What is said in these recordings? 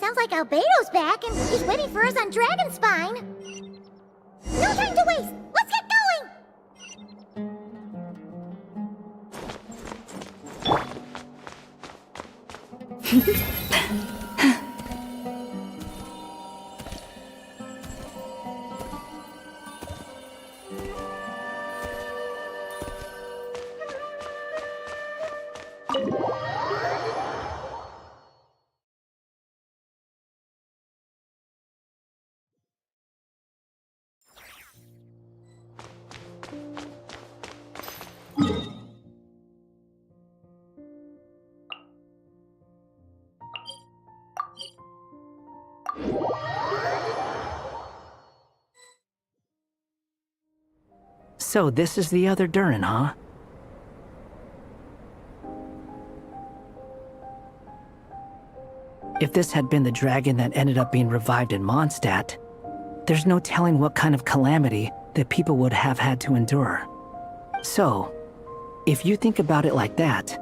Sounds like Albedo's back and he's waiting for us on Dragonspine. No time to waste! Let's get going! So this is the other Durin, huh? If this had been the dragon that ended up being revived in Mondstadt, there's no telling what kind of calamity that people would have had to endure. So, if you think about it like that,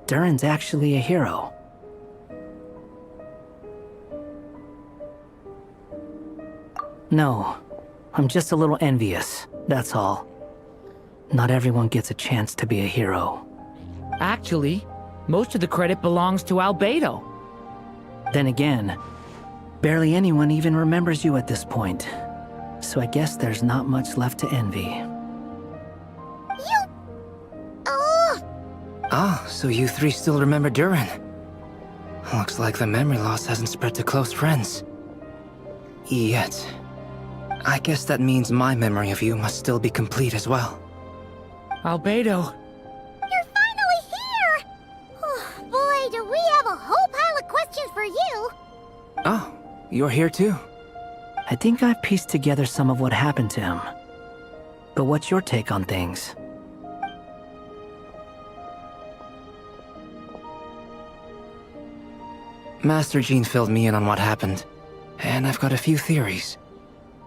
Durin's actually a hero. No, I'm just a little envious, that's all. Not everyone gets a chance to be a hero. Actually, most of the credit belongs to Albedo. Then again, barely anyone even remembers you at this point. So I guess there's not much left to envy. Ah, so you three still remember Durin. Looks like the memory loss hasn't spread to close friends. Yet. I guess that means my memory of you must still be complete as well. Albedo. You're finally here! Oh, boy, do we have a whole pile of questions for you! Oh, you're here too? I think I've pieced together some of what happened to him. But what's your take on things? Master Jean filled me in on what happened, and I've got a few theories.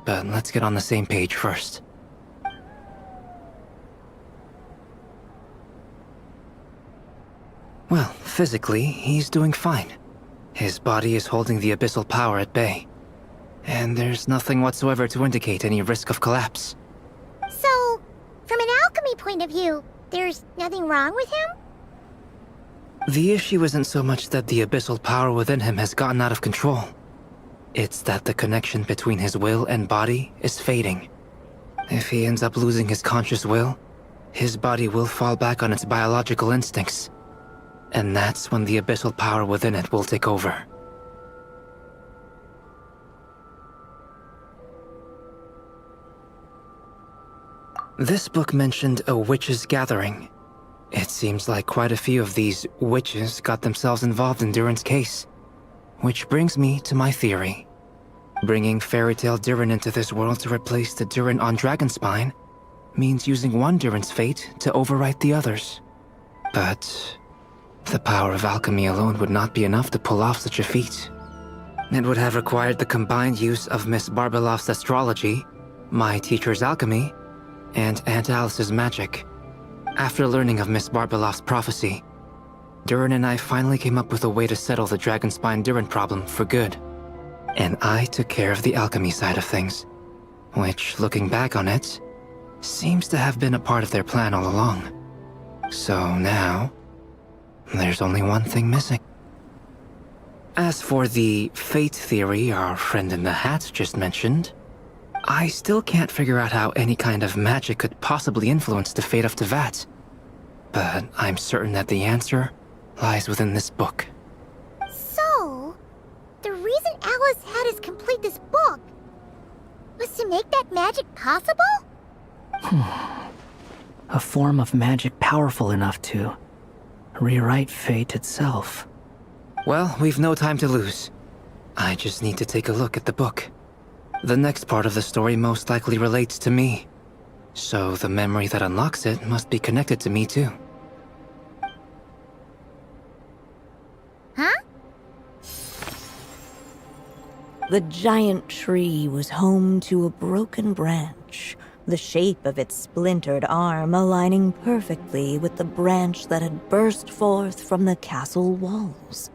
But let's get on the same page first. Well, physically, he's doing fine. His body is holding the abyssal power at bay. And there's nothing whatsoever to indicate any risk of collapse. So, from an alchemy point of view, there's nothing wrong with him? The issue isn't so much that the abyssal power within him has gotten out of control. It's that the connection between his will and body is fading. If he ends up losing his conscious will, his body will fall back on its biological instincts. And that's when the abyssal power within it will take over. This book mentioned a witches' gathering. It seems like quite a few of these witches got themselves involved in Durin's case. Which brings me to my theory. Bringing Fairy Tale Durin into this world to replace the Durin on Dragonspine means using one Durin's fate to overwrite the others. But the power of alchemy alone would not be enough to pull off such a feat. It would have required the combined use of Miss Barbeloff's astrology, my teacher's alchemy, and Aunt Alice's magic. After learning of Miss Barbeloff's prophecy, Durin and I finally came up with a way to settle the Dragonspine Durin problem for good. And I took care of the alchemy side of things, which, looking back on it, seems to have been a part of their plan all along. So now, there's only one thing missing. As for the fate theory our friend in the hat just mentioned, I still can't figure out how any kind of magic could possibly influence the fate of Teyvat. But I'm certain that the answer lies within this book. So, the reason Alice had us complete this book was to make that magic possible? A form of magic powerful enough to rewrite fate itself. Well, we've no time to lose. I just need to take a look at the book. The next part of the story most likely relates to me. So the memory that unlocks it must be connected to me too. Huh? The giant tree was home to a broken branch, the shape of its splintered arm aligning perfectly with the branch that had burst forth from the castle walls.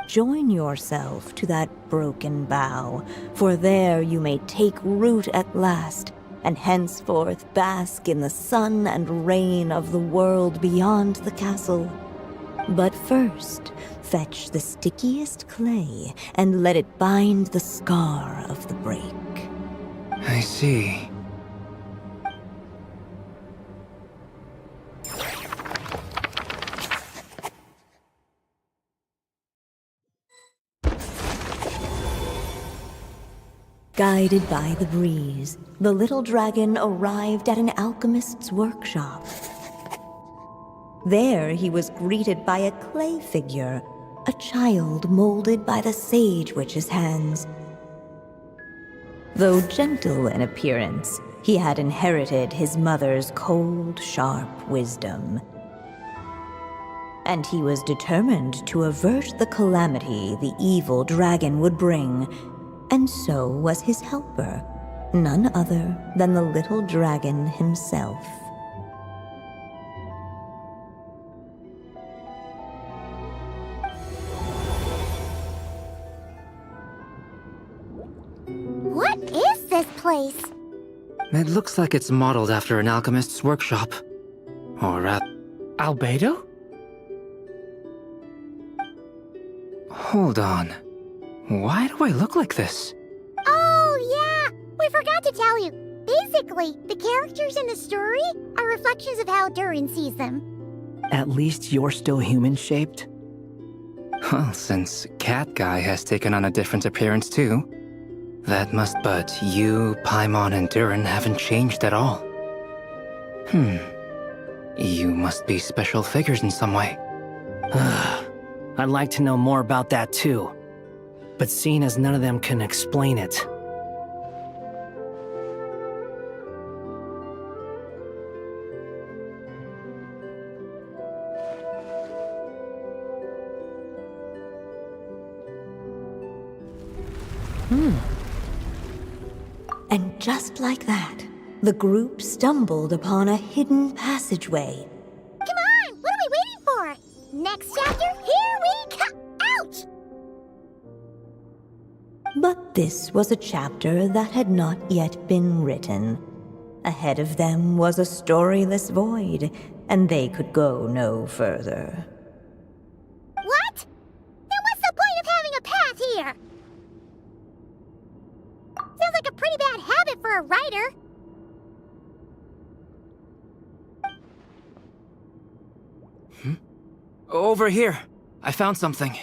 join yourself to that broken bough, for there you may take root at last, and henceforth bask in the sun and rain of the world beyond the castle. But first, fetch the stickiest clay and let it bind the scar of the break. I see. Guided by the breeze, the little dragon arrived at an alchemist's workshop. There he was greeted by a clay figure, a child molded by the sage witch's hands. Though gentle in appearance, he had inherited his mother's cold, sharp wisdom. And he was determined to avert the calamity the evil dragon would bring, and so was his helper, none other than the little dragon himself. What is this place? It looks like it's modeled after an alchemist's workshop. Or Albedo? hold on. Why do I look like this? Oh, yeah! We forgot to tell you. Basically, the characters in the story are reflections of how Durin sees them. At least you're still human-shaped? Well, since Cat Guy has taken on a different appearance too, that must. But you, Paimon, and Durin haven't changed at all. You must be special figures in some way. I'd like to know more about that too. But seeing as none of them can explain it. And just like that, the group stumbled upon a hidden passageway. Come on! What are we waiting for? Next chapter, here we come! Ouch! But this was a chapter that had not yet been written. Ahead of them was a storyless void, and they could go no further. What? Then what's the point of having a path here? Sounds like a pretty bad habit for a writer. Over here. I found something.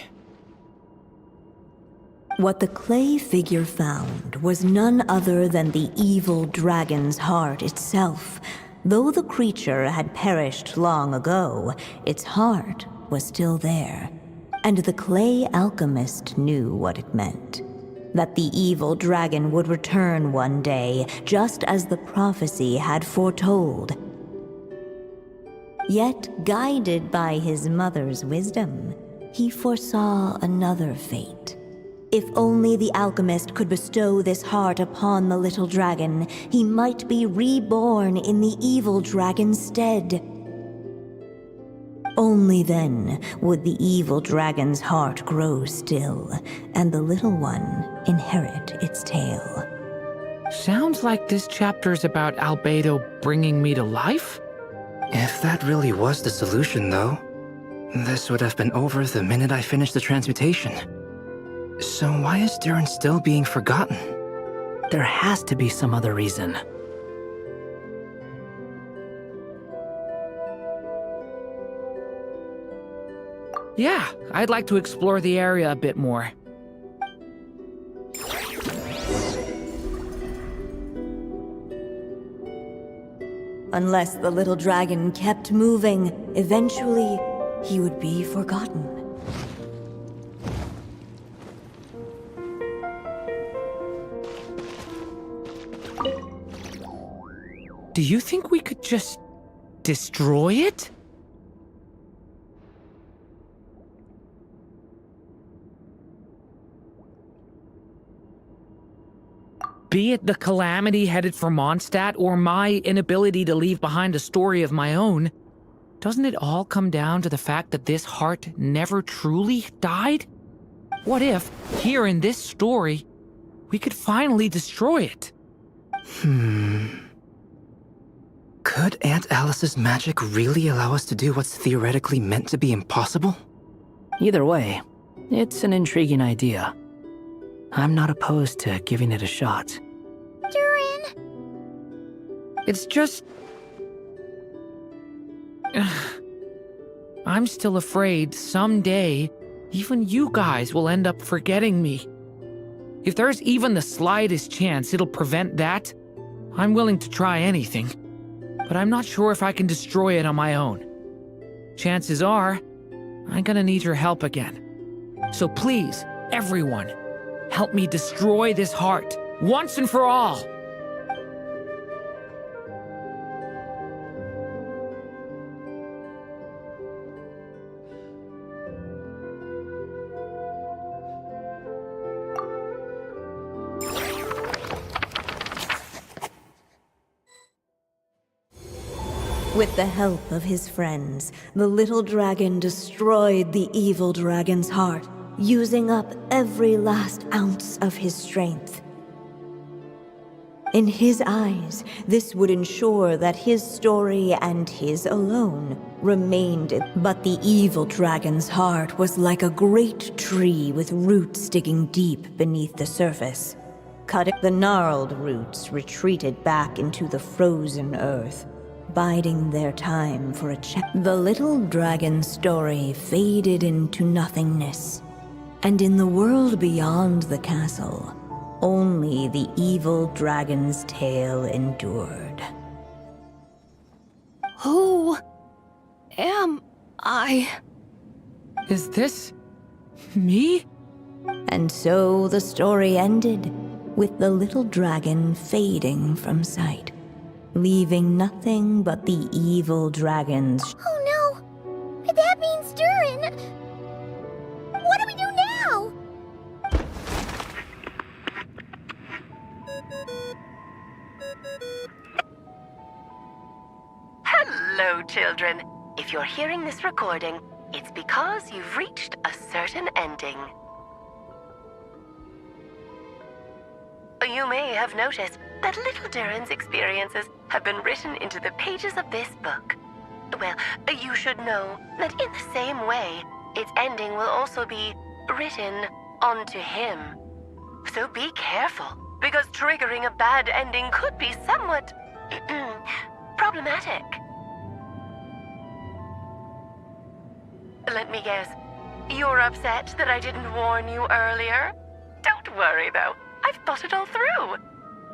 What the clay figure found was none other than the evil dragon's heart itself. Though the creature had perished long ago, its heart was still there. And the clay alchemist knew what it meant. That the evil dragon would return one day, just as the prophecy had foretold. Yet, guided by his mother's wisdom, he foresaw another fate. If only the alchemist could bestow this heart upon the little dragon, he might be reborn in the evil dragon's stead. Only then would the evil dragon's heart grow still, and the little one inherit its tale. Sounds like this chapter's about Albedo bringing me to life? If that really was the solution, though, this would have been over the minute I finished the transmutation. So why is Durin still being forgotten? There has to be some other reason. Yeah, I'd like to explore the area a bit more. Unless the little dragon kept moving, eventually he would be forgotten. Do you think we could just destroy it? Be it the calamity headed for Mondstadt or my inability to leave behind a story of my own, doesn't it all come down to the fact that this heart never truly died? What if, here in this story, we could finally destroy it? Could Aunt Alice's magic really allow us to do what's theoretically meant to be impossible? Either way, it's an intriguing idea. I'm not opposed to giving it a shot. Durin! It's just... I'm still afraid someday, even you guys will end up forgetting me. If there's even the slightest chance it'll prevent that, I'm willing to try anything. But I'm not sure if I can destroy it on my own. Chances are, I'm gonna need your help again. So please, everyone, help me destroy this heart, once and for all! With the help of his friends, the little dragon destroyed the evil dragon's heart, using up every last ounce of his strength. In his eyes, this would ensure that his story and his alone remained, but the evil dragon's heart was like a great tree with roots digging deep beneath the surface. The gnarled roots retreated back into the frozen earth, biding their time for a check. The little dragon's story faded into nothingness, and in the world beyond the castle, only the evil dragon's tale endured. Who am I? Is this... me? And so the story ended, with the little dragon fading from sight, leaving nothing but the evil dragon's... Oh no! That means Durin! What do we do now? Hello, children. If you're hearing this recording, it's because you've reached a certain ending. You may have noticed that little Durin's experiences have been written into the pages of this book. Well, you should know that in the same way, its ending will also be written onto him. So be careful, because triggering a bad ending could be somewhat problematic. Let me guess, you're upset that I didn't warn you earlier? Don't worry though, I've thought it all through.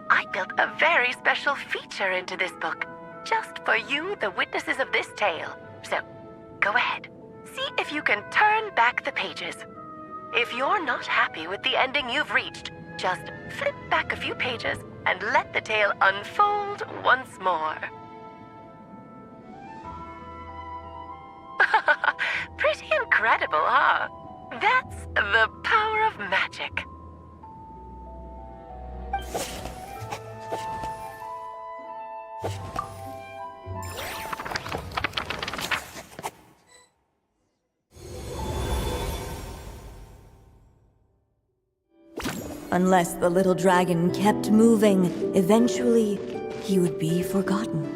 I built a very special feature into this book, just for you, the witnesses of this tale. So, go ahead, see if you can turn back the pages. If you're not happy with the ending you've reached, just flip back a few pages and let the tale unfold once more. Pretty incredible, huh? That's the power of magic. Unless the little dragon kept moving, eventually he would be forgotten.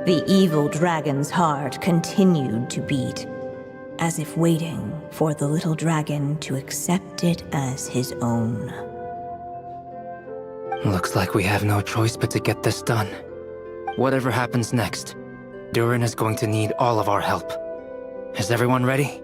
The evil dragon's heart continued to beat, as if waiting for the little dragon to accept it as his own. Looks like we have no choice but to get this done. Whatever happens next, Durin is going to need all of our help. Is everyone ready?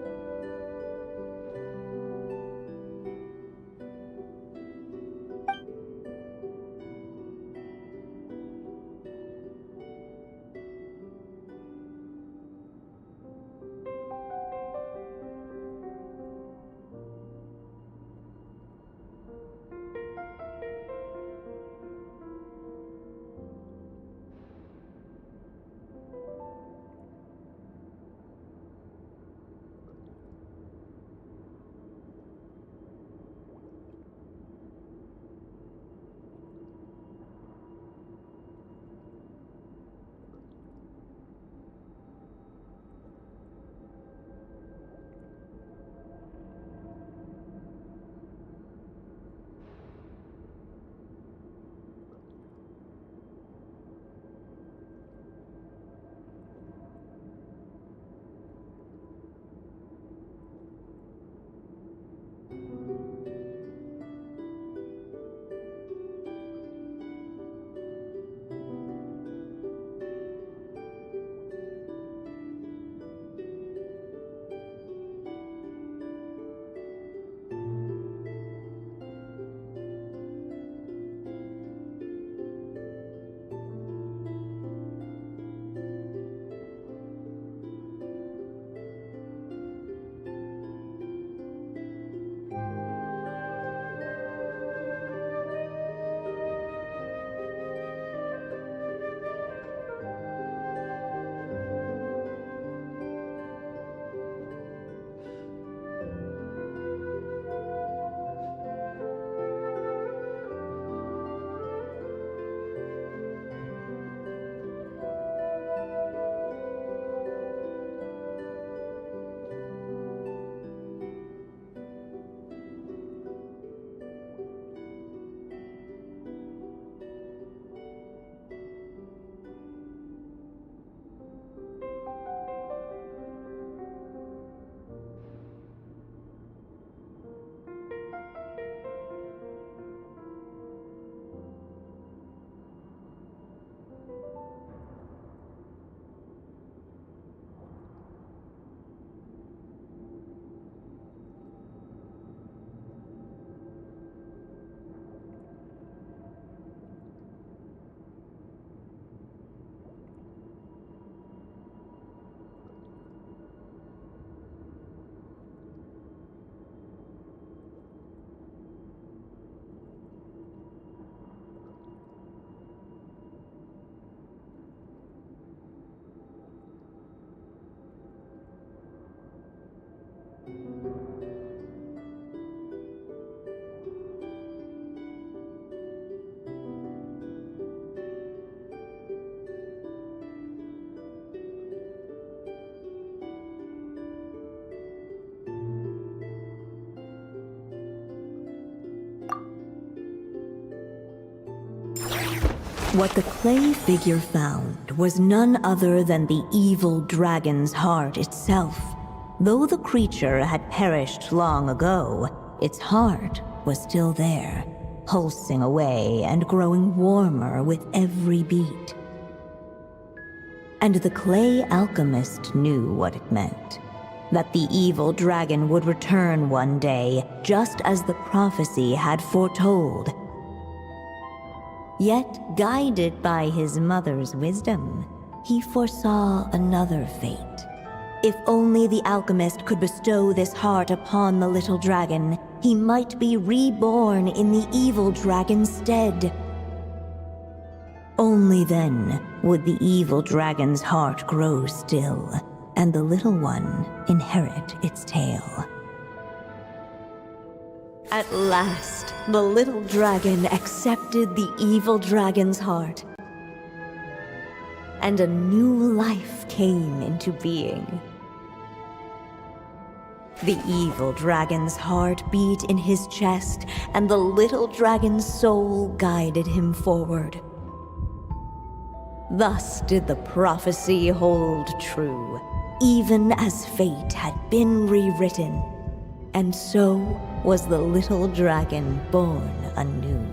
What the clay figure found was none other than the evil dragon's heart itself. Though the creature had perished long ago, its heart was still there, pulsing away and growing warmer with every beat. And the clay alchemist knew what it meant. That the evil dragon would return one day, just as the prophecy had foretold. Yet, guided by his mother's wisdom, he foresaw another fate. If only the alchemist could bestow this heart upon the little dragon, he might be reborn in the evil dragon's stead. Only then would the evil dragon's heart grow still, and the little one inherit its tale. At last, the little dragon accepted the evil dragon's heart, and a new life came into being. The evil dragon's heart beat in his chest, and the little dragon's soul guided him forward. Thus did the prophecy hold true, even as fate had been rewritten. And so was the little dragon born anew.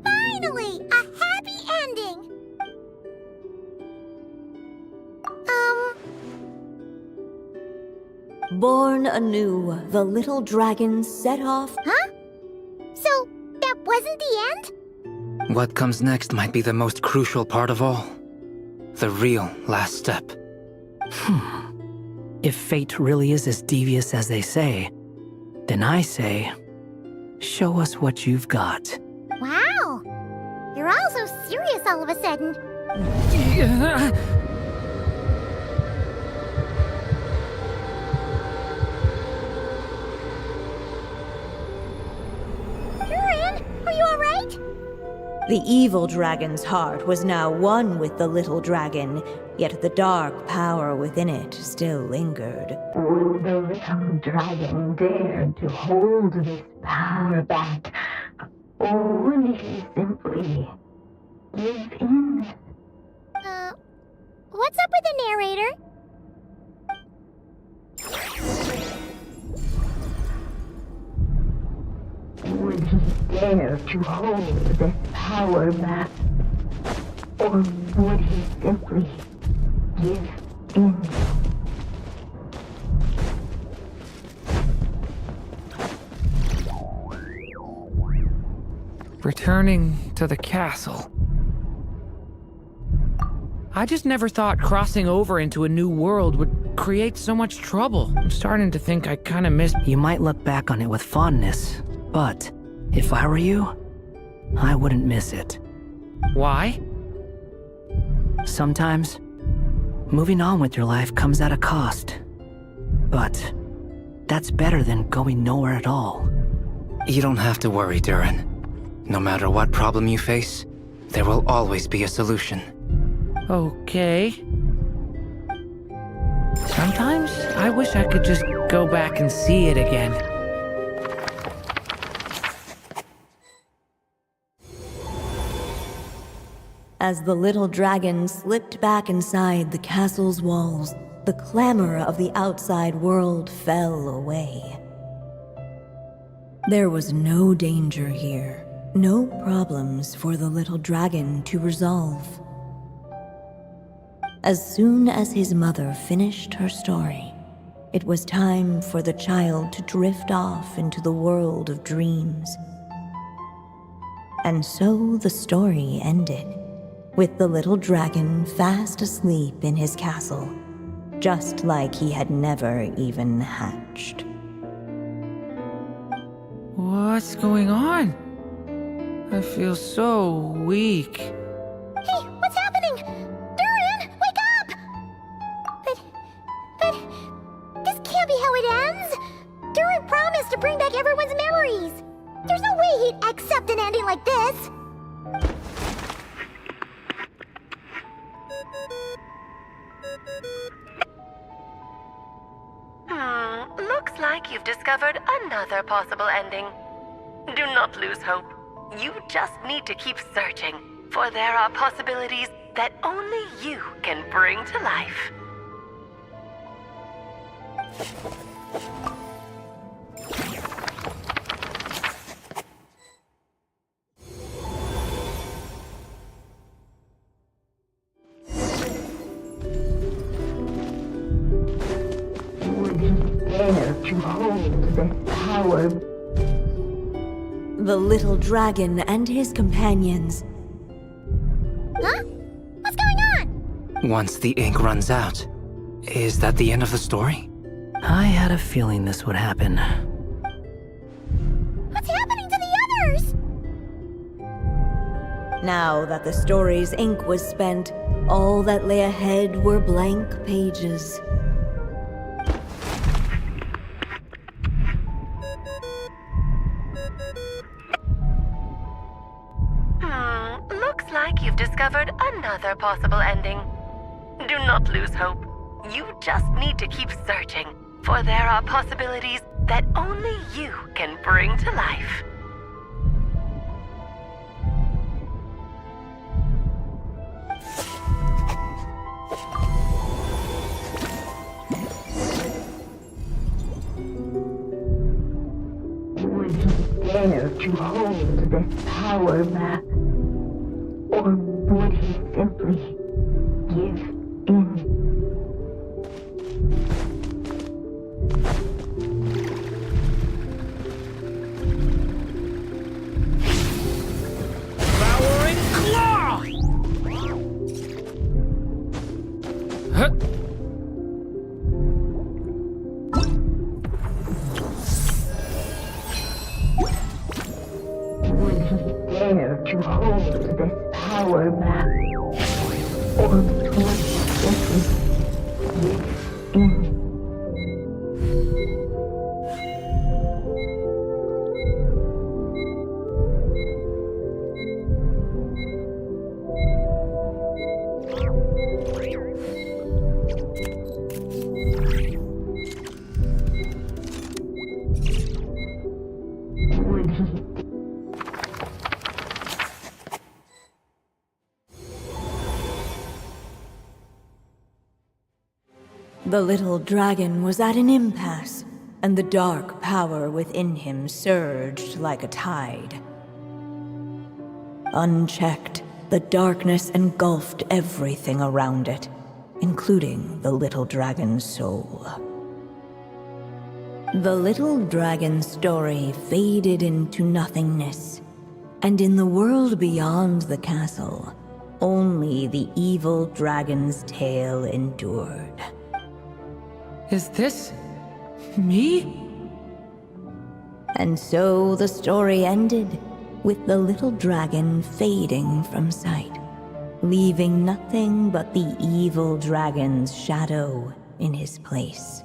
Finally, a happy ending! Born anew, the little dragon set off. Huh? So, that wasn't the end? What comes next might be the most crucial part of all. The real last step. If fate really is as devious as they say, then I say, show us what you've got. Wow! You're all so serious all of a sudden. Duran, are you alright? The evil dragon's heart was now one with the little dragon, yet the dark power within it still lingered. Would the little dragon dare to hold this power back? Or would he simply give in? What's up with the narrator? Would he dare to hold this power back? Or would he simply give in? Returning to the castle. I just never thought crossing over into a new world would create so much trouble. I'm starting to think I kind of missed. You might look back on it with fondness, but if I were you, I wouldn't miss it. Why? Sometimes, moving on with your life comes at a cost. But that's better than going nowhere at all. You don't have to worry, Duran. No matter what problem you face, there will always be a solution. Okay. Sometimes I wish I could just go back and see it again. As the little dragon slipped back inside the castle's walls, the clamor of the outside world fell away. There was no danger here, no problems for the little dragon to resolve. As soon as his mother finished her story, it was time for the child to drift off into the world of dreams. And so the story ended, with the little dragon fast asleep in his castle, just like he had never even hatched. What's going on? I feel so weak. Hey, what's happening? bring back everyone's memories. There's no way he'd accept an ending like this. Looks like you've discovered another possible ending. Do not lose hope. You just need to keep searching, for there are possibilities that only you can bring to life. Would he dare to hold this power? The little dragon and his companions. Huh? What's going on? Once the ink runs out, is that the end of the story? I had a feeling this would happen. What's happening to the others? Now that the story's ink was spent, all that lay ahead were blank pages. Looks like you've discovered another possible ending. Do not lose hope. You just need to keep searching, for there are possibilities that only you can bring to life. Would he dare to hold this power back? Or would he simply give in? Devouring claw! Huh? Would he dare to hold this power back? Or would he simply give in? Would he The little dragon was at an impasse, and the dark power within him surged like a tide. Unchecked, the darkness engulfed everything around it, including the little dragon's soul. The little dragon's story faded into nothingness, and in the world beyond the castle, only the evil dragon's tale endured. Is this me? And so the story ended, with the little dragon fading from sight, leaving nothing but the evil dragon's shadow in his place.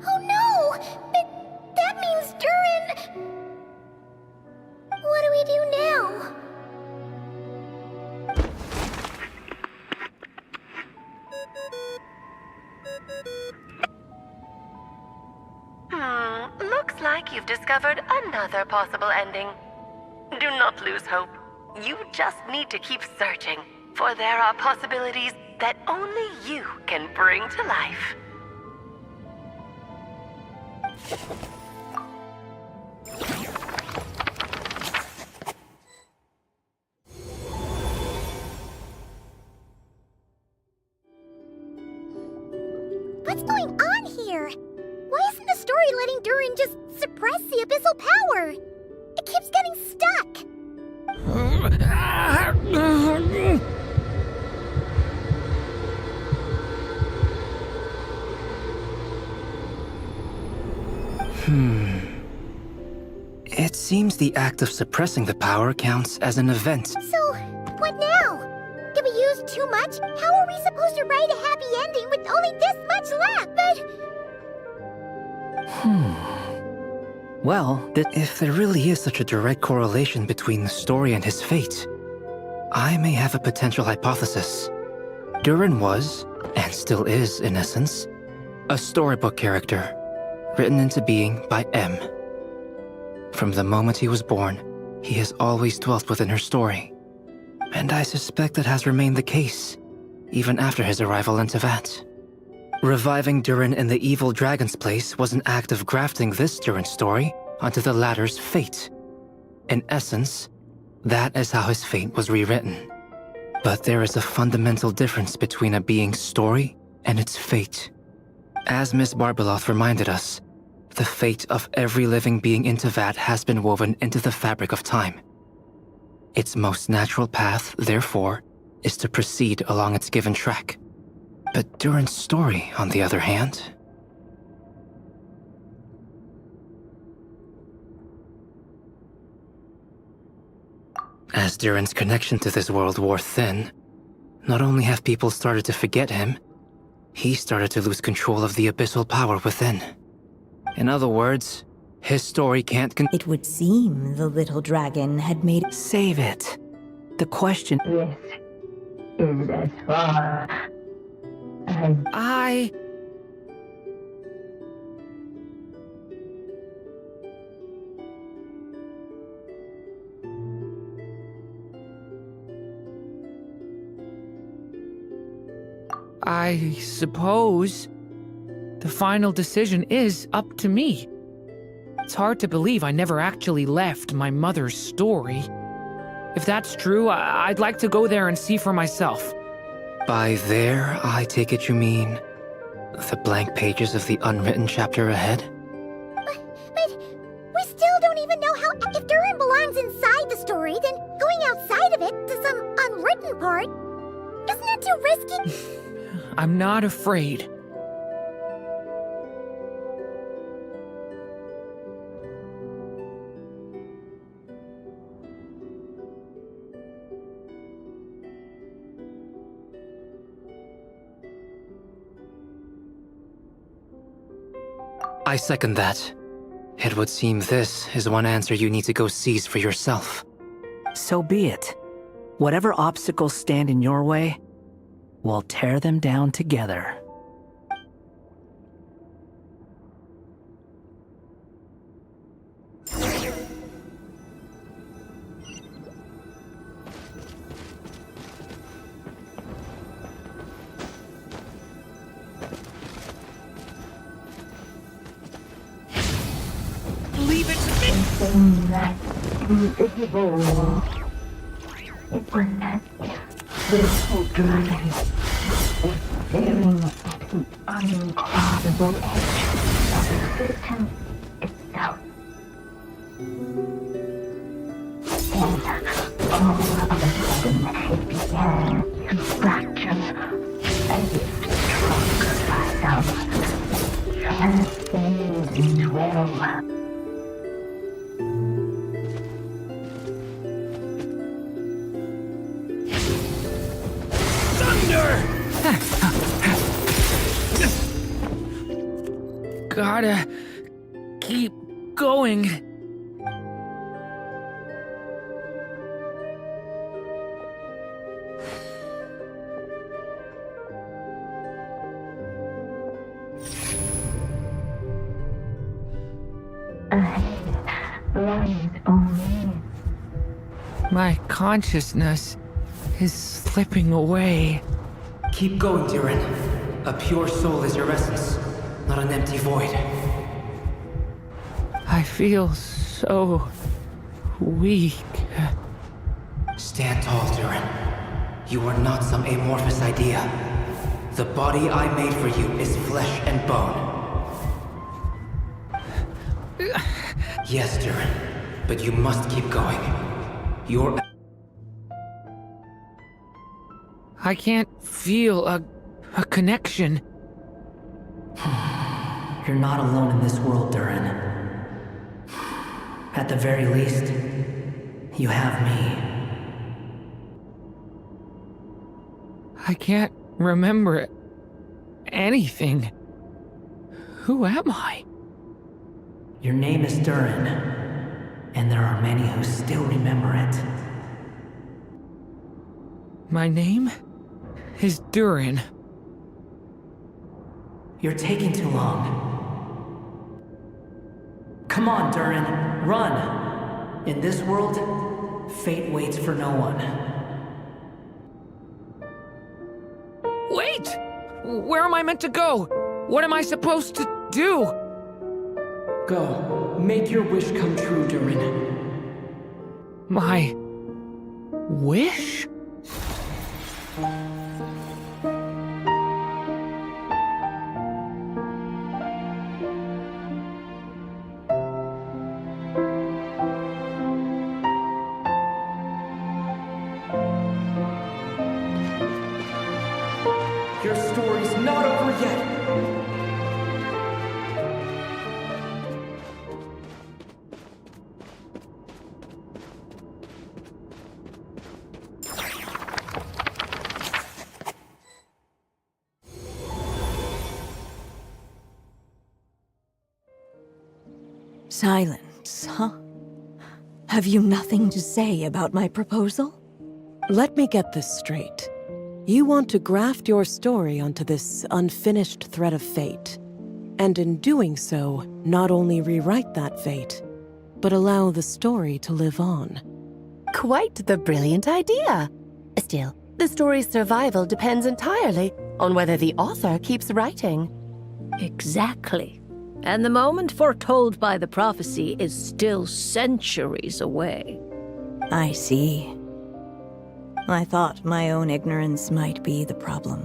Oh no! That means Durin... What do we do now? Looks like you've discovered another possible ending. Do not lose hope. You just need to keep searching, for there are possibilities that only you can bring to life. What's going on here? Why isn't the story letting Durin just suppress the abyssal power? It keeps getting stuck. It seems the act of suppressing the power counts as an event. So, much! How are we supposed to write a happy ending with only this much left? Well, If there really is such a direct correlation between the story and his fate, I may have a potential hypothesis. Durin was, and still is in essence, a storybook character, written into being by M. From the moment he was born, he has always dwelt within her story. And I suspect that has remained the case, even after his arrival in Teyvat. Reviving Durin in the evil dragon's place was an act of grafting this Durin story onto the latter's fate. In essence, that is how his fate was rewritten. But there is a fundamental difference between a being's story and its fate. As Miss Barbeloth reminded us, the fate of every living being in Teyvat has been woven into the fabric of time. Its most natural path, therefore, is to proceed along its given track. But Durin's story, on the other hand... As Durin's connection to this world wore thin, not only have people started to forget him, he started to lose control of the abyssal power within. In other words, his story can't It would seem the little dragon had made save it. The question... This is as far as I suppose the final decision is up to me. It's hard to believe I never actually left my mother's story. If that's true, I'd like to go there and see for myself. By there, I take it you mean the blank pages of the unwritten chapter ahead? But we still don't even know how... If Durin belongs inside the story, then going outside of it to some unwritten part... Isn't it too risky? I'm not afraid. I second that. It would seem this is one answer you need to go seize for yourself. So be it. Whatever obstacles stand in your way, we'll tear them down together. something that's invisible. It was as if the little dragon was staring at the uncrossable edge of existence itself. And all of a sudden it began to fracture, as if struck by some transcendent will. Gotta keep going. Lies only. My consciousness is slipping away. Keep going, Durin. A pure soul is your essence, not an empty void. I feel so weak. Stand tall, Durin. You are not some amorphous idea. The body I made for you is flesh and bone. Yes, Durin, but you must keep going. I can't feel a connection. You're not alone in this world, Durin. At the very least, you have me. I can't remember anything. Who am I? Your name is Durin, and there are many who still remember it. My name is Durin. You're taking too long. Come on, Durin, run! In this world, fate waits for no one. Wait! Where am I meant to go? What am I supposed to do? Go, make your wish come true, Durin. My wish? Your story's not over yet! Silence, huh? Have you nothing to say about my proposal? Let me get this straight. You want to graft your story onto this unfinished thread of fate, and in doing so, not only rewrite that fate, but allow the story to live on. Quite the brilliant idea. Still, the story's survival depends entirely on whether the author keeps writing. Exactly. And the moment foretold by the prophecy is still centuries away. I see. I thought my own ignorance might be the problem.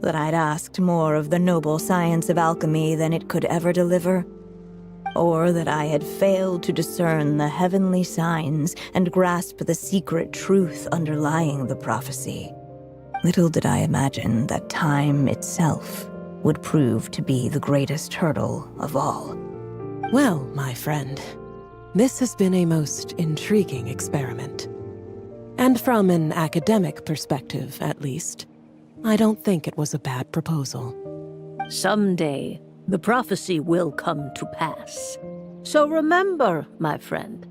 That I'd asked more of the noble science of alchemy than it could ever deliver. Or that I had failed to discern the heavenly signs and grasp the secret truth underlying the prophecy. Little did I imagine that time itself would prove to be the greatest hurdle of all. Well, my friend, this has been a most intriguing experiment. And from an academic perspective, at least, I don't think it was a bad proposal. Someday, the prophecy will come to pass. So remember, my friend,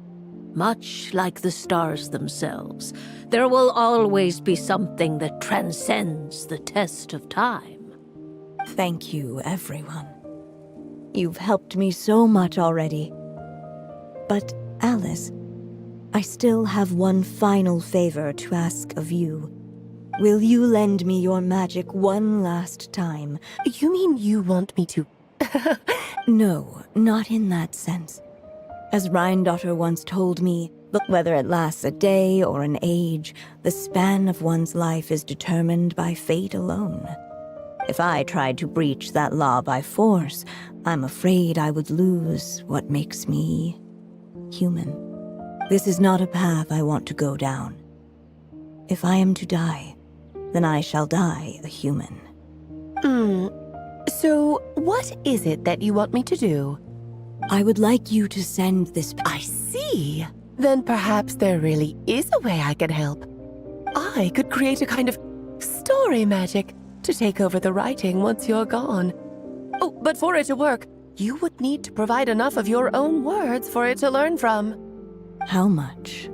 much like the stars themselves, there will always be something that transcends the test of time. Thank you, everyone. You've helped me so much already. But, Alice, I still have one final favor to ask of you. Will you lend me your magic one last time? You mean you want me to... No, not in that sense. As Rhine-daughter once told me, look, whether it lasts a day or an age, the span of one's life is determined by fate alone. If I tried to breach that law by force, I'm afraid I would lose what makes me human. This is not a path I want to go down. If I am to die, then I shall die a human. So, what is it that you want me to do? I would like you to send this... I see. Then perhaps there really is a way I can help. I could create a kind of story magic to take over the writing once you're gone. Oh, but for it to work, you would need to provide enough of your own words for it to learn from. How much?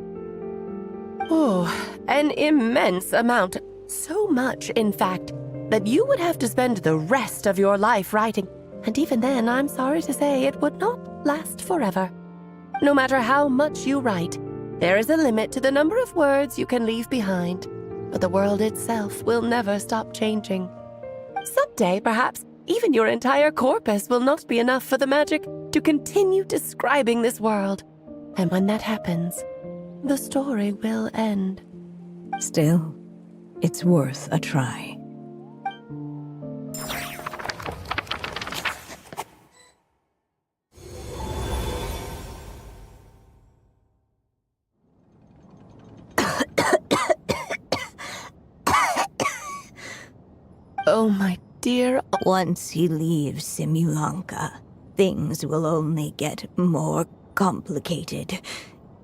Oh, an immense amount. So much, in fact, that you would have to spend the rest of your life writing. And even then, I'm sorry to say, it would not last forever. No matter how much you write, there is a limit to the number of words you can leave behind. But the world itself will never stop changing. Someday, perhaps, even your entire corpus will not be enough for the magic to continue describing this world. And when that happens, the story will end. Still, it's worth a try. Oh, my dear. Once he leaves Simulanka, things will only get more complicated.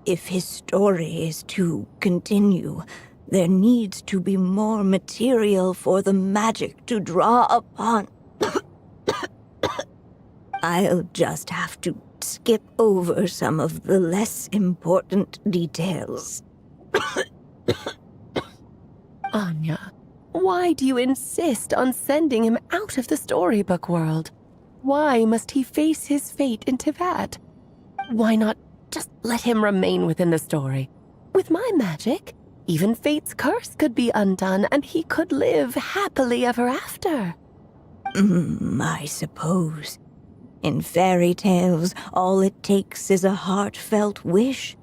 If his story is to continue, There needs to be more material for the magic to draw upon. I'll just have to skip over some of the less important details. Anya, why do you insist on sending him out of the storybook world? Why must he face his fate in Teyvat? Why not just let him remain within the story? With my magic, even fate's curse could be undone and he could live happily ever after. I suppose. In fairy tales, all it takes is a heartfelt wish.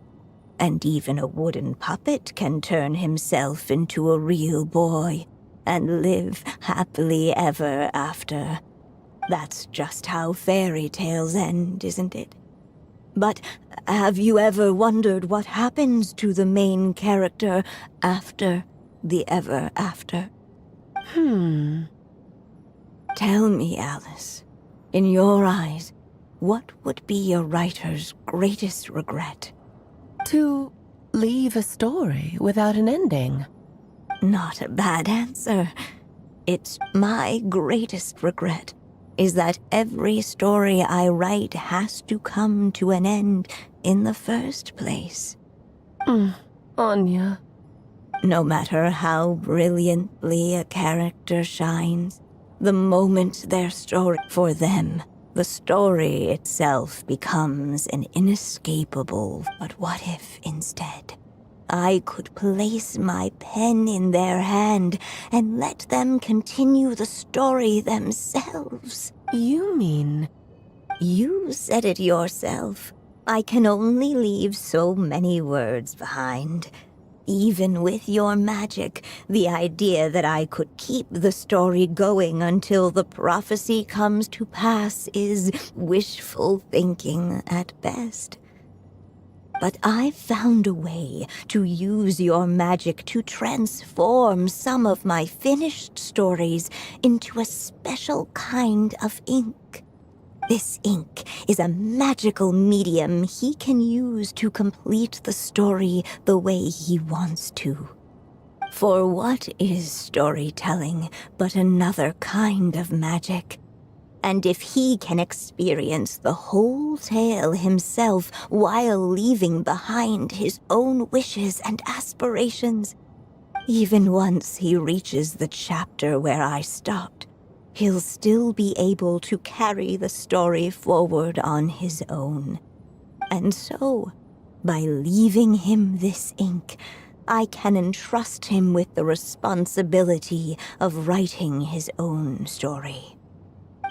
And even a wooden puppet can turn himself into a real boy and live happily ever after. That's just how fairy tales end, isn't it? But have you ever wondered what happens to the main character after the ever after? Tell me, Alice, in your eyes, what would be a writer's greatest regret? To leave a story without an ending. Not a bad answer. It's my greatest regret is that every story I write has to come to an end in the first place. Anya. No matter how brilliantly a character shines, the moment their story for them, the story itself becomes an inescapable. But what if, instead, I could place my pen in their hand and let them continue the story themselves? You mean? You said it yourself. I can only leave so many words behind. Even with your magic, the idea that I could keep the story going until the prophecy comes to pass is wishful thinking at best. But I've found a way to use your magic to transform some of my finished stories into a special kind of ink. This ink is a magical medium he can use to complete the story the way he wants to. For what is storytelling but another kind of magic? And if he can experience the whole tale himself while leaving behind his own wishes and aspirations, even once he reaches the chapter where I stopped, he'll still be able to carry the story forward on his own. And so, by leaving him this ink, I can entrust him with the responsibility of writing his own story.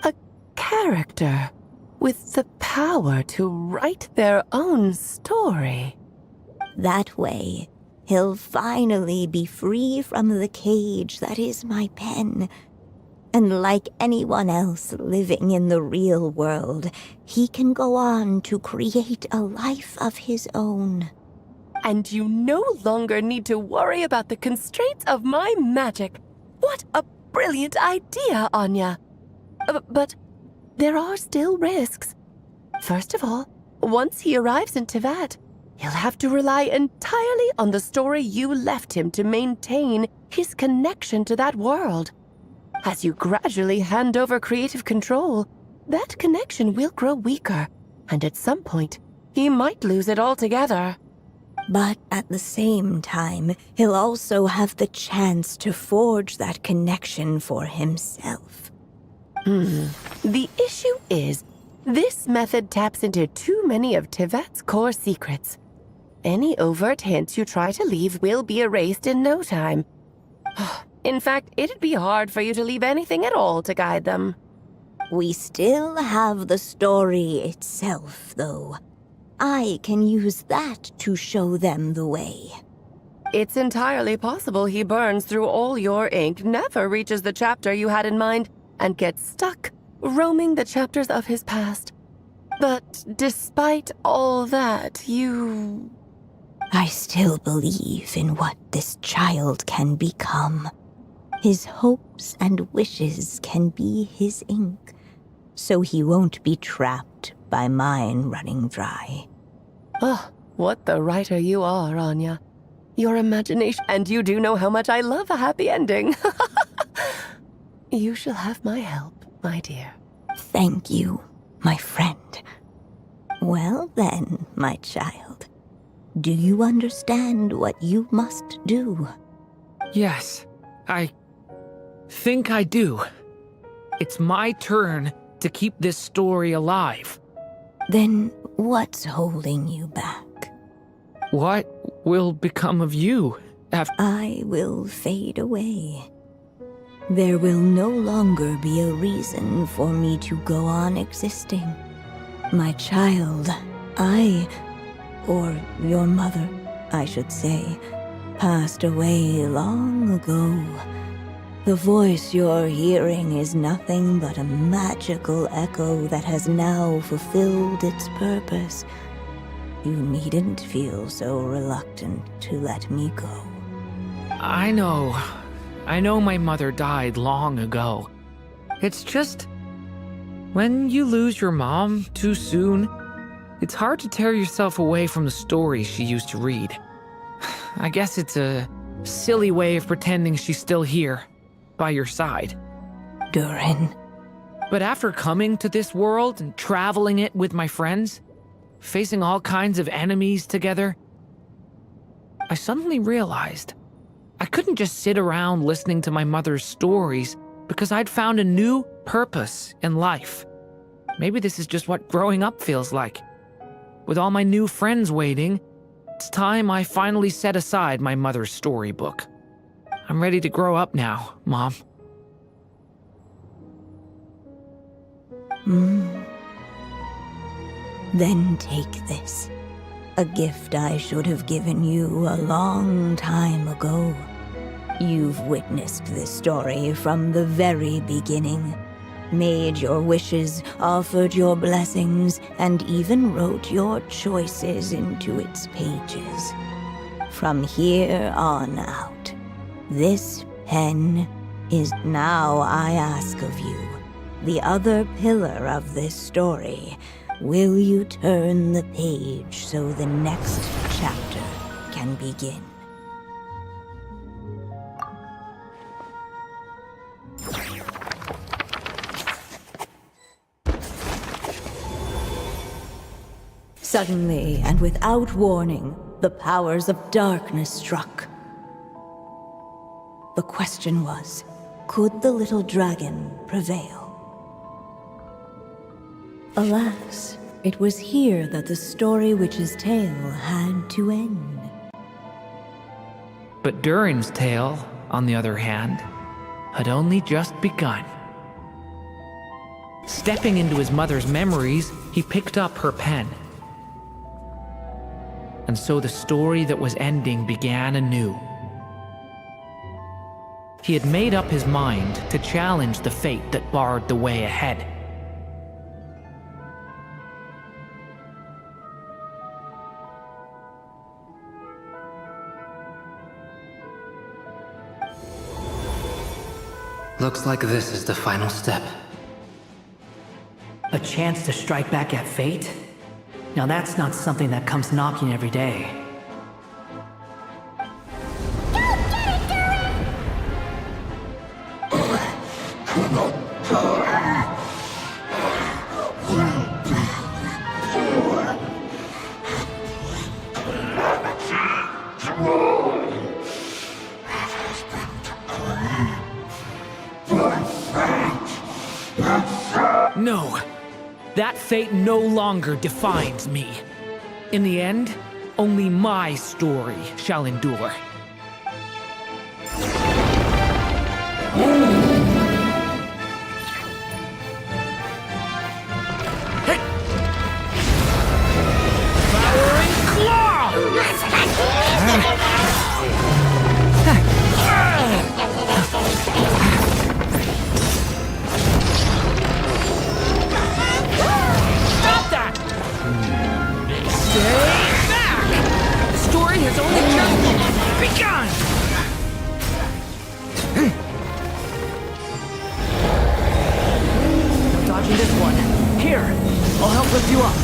A character with the power to write their own story. That way, he'll finally be free from the cage that is my pen. And like anyone else living in the real world, he can go on to create a life of his own. And you no longer need to worry about the constraints of my magic. What a brilliant idea, Anya. But there are still risks. First of all, once he arrives in Teyvat, he'll have to rely entirely on the story you left him to maintain his connection to that world. As you gradually hand over creative control, that connection will grow weaker, and at some point, he might lose it altogether. But at the same time, he'll also have the chance to forge that connection for himself. The issue is, this method taps into too many of Teyvat's core secrets. Any overt hints you try to leave will be erased in no time. In fact, it'd be hard for you to leave anything at all to guide them. We still have the story itself, though. I can use that to show them the way. It's entirely possible he burns through all your ink, never reaches the chapter you had in mind, and gets stuck, roaming the chapters of his past. But despite all that, I still believe in what this child can become. His hopes and wishes can be his ink, so he won't be trapped by mine running dry. Oh, what the writer you are, Anya. Your imagination, and you do know how much I love a happy ending. You shall have my help, my dear. Thank you, my friend. Well then, my child. Do you understand what you must do? Yes, I think I do. It's my turn to keep this story alive. Then what's holding you back? What will become of you after... I will fade away. There will no longer be a reason for me to go on existing. My child, or your mother, I should say, passed away long ago. The voice you're hearing is nothing but a magical echo that has now fulfilled its purpose. You needn't feel so reluctant to let me go. I know my mother died long ago. It's just, when you lose your mom too soon, it's hard to tear yourself away from the stories she used to read. I guess it's a silly way of pretending she's still here, by your side. Durin. But after coming to this world and traveling it with my friends, facing all kinds of enemies together, I suddenly realized I couldn't just sit around listening to my mother's stories because I'd found a new purpose in life. Maybe this is just what growing up feels like. With all my new friends waiting, it's time I finally set aside my mother's storybook. I'm ready to grow up now, Mom. Then take this. A gift I should have given you a long time ago. You've witnessed this story from the very beginning. Made your wishes, offered your blessings, and even wrote your choices into its pages. From here on out, this pen is now, I ask of you, the other pillar of this story. Will you turn the page so the next chapter can begin? Suddenly, and without warning, the powers of darkness struck. The question was, could the little dragon prevail? Alas, it was here that the story witch's tale had to end. But Durin's tale, on the other hand, had only just begun. Stepping into his mother's memories, he picked up her pen. And so the story that was ending began anew. He had made up his mind to challenge the fate that barred the way ahead. Looks like this is the final step. A chance to strike back at fate? Now that's not something that comes knocking every day. No, that fate no longer defines me. In the end, only my story shall endure. Hey! Devouring Claw! Stop that! Stay back! The story has only just begun! No dodging this one. Here, I'll help lift you up.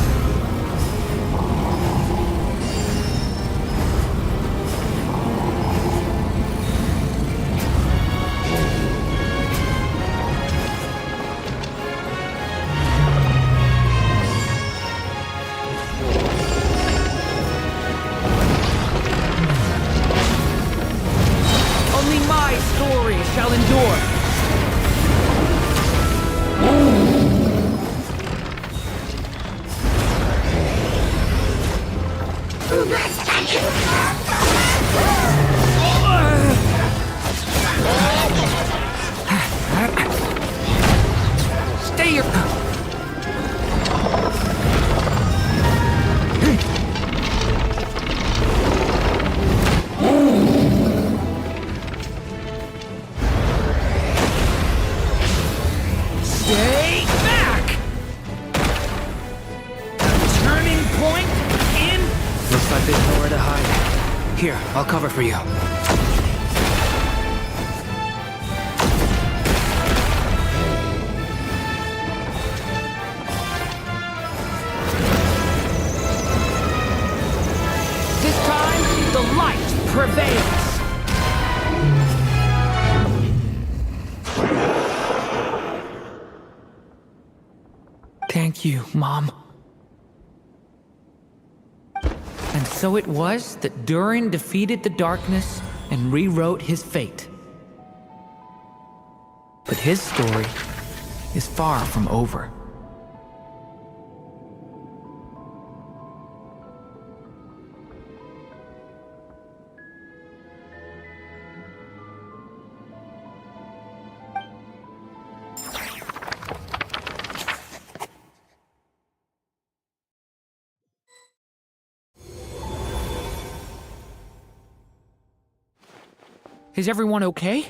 Looks like there's nowhere to hide. Here, I'll cover for you. This time, the light prevails. Thank you, Mom. And so it was that Durin defeated the darkness and rewrote his fate. But his story is far from over. Is everyone okay?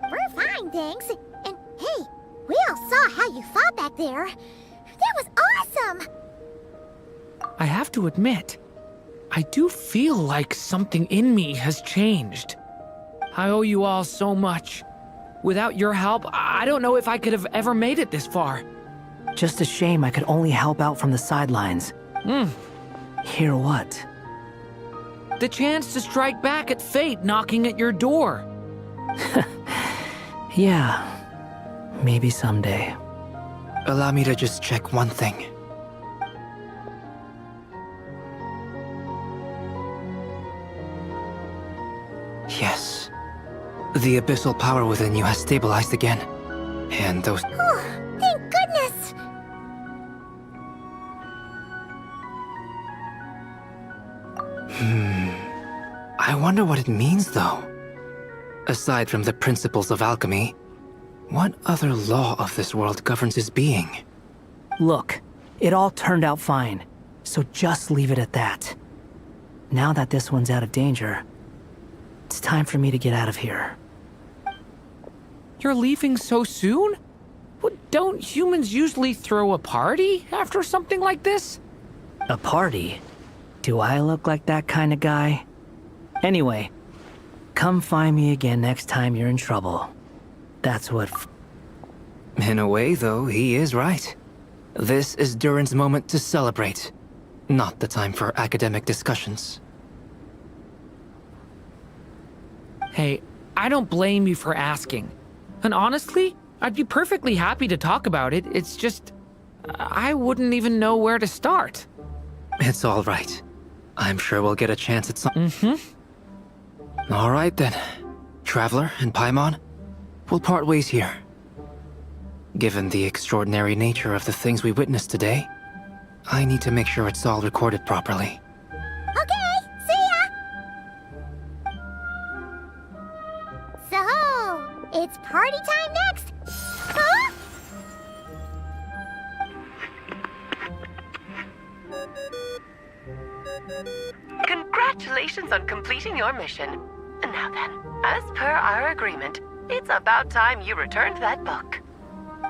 We're fine, thanks. And hey, we all saw how you fought back there. That was awesome! I have to admit, I do feel like something in me has changed. I owe you all so much. Without your help, I don't know if I could have ever made it this far. Just a shame I could only help out from the sidelines. Hear what? The chance to strike back at fate knocking at your door. Yeah, maybe someday. Allow me to just check one thing. Yes. The abyssal power within you has stabilized again. And those... Oh, thank goodness! I wonder what it means, though. Aside from the principles of alchemy, what other law of this world governs his being? Look, it all turned out fine, so just leave it at that. Now that this one's out of danger, it's time for me to get out of here. You're leaving so soon? Don't humans usually throw a party after something like this? A party? Do I look like that kind of guy? Anyway, come find me again next time you're in trouble. That's what... In a way, though, he is right. This is Durin's moment to celebrate, not the time for academic discussions. Hey, I don't blame you for asking. And honestly, I'd be perfectly happy to talk about it. It's just... I wouldn't even know where to start. It's all right. I'm sure we'll get a chance at some... All right, then. Traveler and Paimon, we'll part ways here. Given the extraordinary nature of the things we witnessed today, I need to make sure it's all recorded properly. Okay, see ya! So, it's party time next? Huh? Congratulations on completing your mission. Now then, as per our agreement, it's about time you returned that book.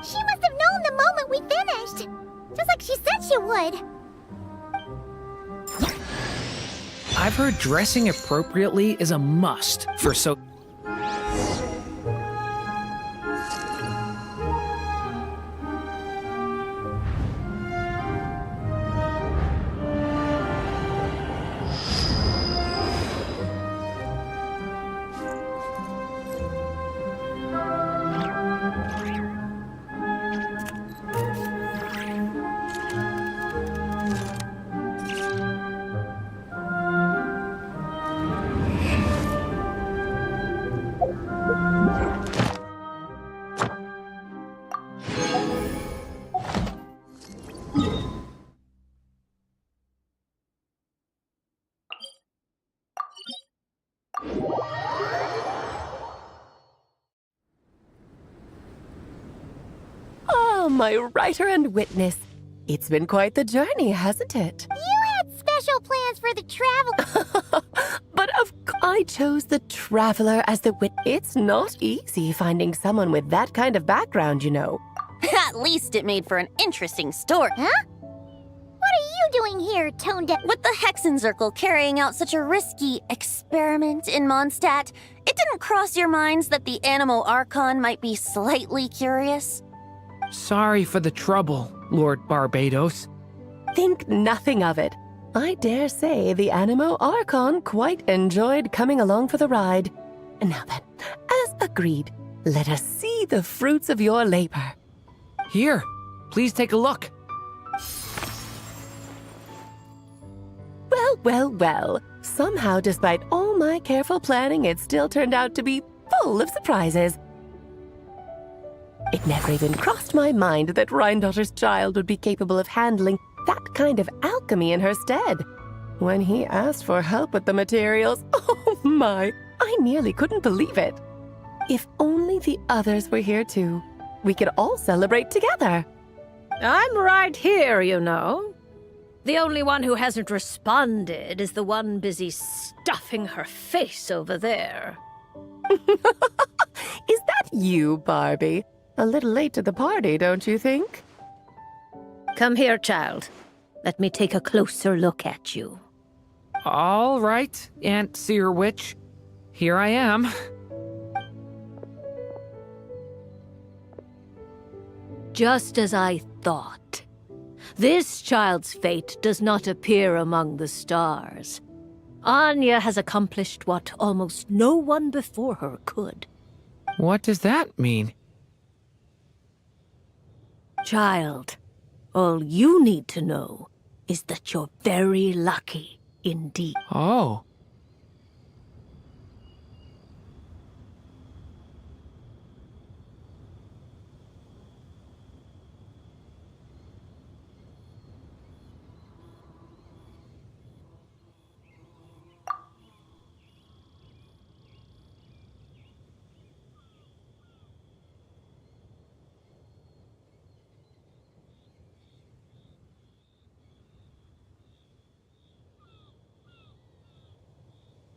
She must have known the moment we finished. Just like she said she would. I've heard dressing appropriately is a must for so... Oh, my writer and witness. It's been quite the journey, hasn't it? You had special plans for the travel. But I chose the traveler as the It's not easy finding someone with that kind of background, you know. At least it made for an interesting story. Huh? What are you doing here, Tone Deaf? With the Hexenzirkel carrying out such a risky experiment in Mondstadt, it didn't cross your minds that the Animo Archon might be slightly curious? Sorry for the trouble, Lord Barbados. Think nothing of it. I dare say the Animo Archon quite enjoyed coming along for the ride. And now then, as agreed, let us see the fruits of your labor. Here, please take a look. Well, well, well. Somehow, despite all my careful planning, it still turned out to be full of surprises. It never even crossed my mind that Rhindotter's child would be capable of handling that kind of alchemy in her stead. When he asked for help with the materials, oh my, I nearly couldn't believe it. If only the others were here too, we could all celebrate together. I'm right here, you know. The only one who hasn't responded is the one busy stuffing her face over there. Is that you, Barbie? A little late to the party, don't you think? Come here, child. Let me take a closer look at you. All right, Aunt Seer Witch. Here I am. Just as I thought. This child's fate does not appear among the stars. Anya has accomplished what almost no one before her could. What does that mean? Child, all you need to know is that you're very lucky indeed. Oh.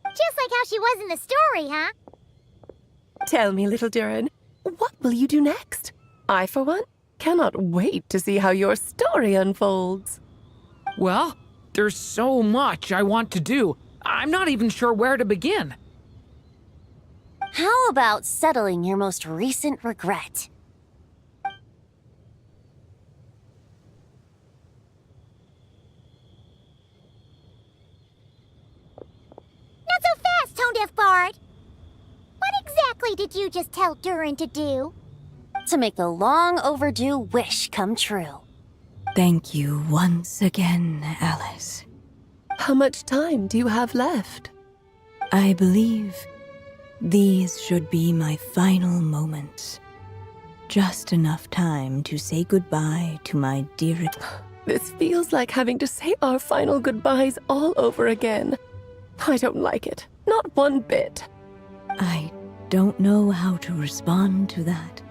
Just like how she was in the story, huh? Tell me, little Durin, what will you do next? I, for one, cannot wait to see how your story unfolds. Well, there's so much I want to do. I'm not even sure where to begin. How about settling your most recent regret? Not so fast, Tone Deaf Bard. What exactly did you just tell Durin to do? To make the long overdue wish come true. Thank you once again, Alice. How much time do you have left? I believe these should be my final moments. Just enough time to say goodbye to my dearest. This feels like having to say our final goodbyes all over again. I don't like it. Not one bit. I don't know how to respond to that.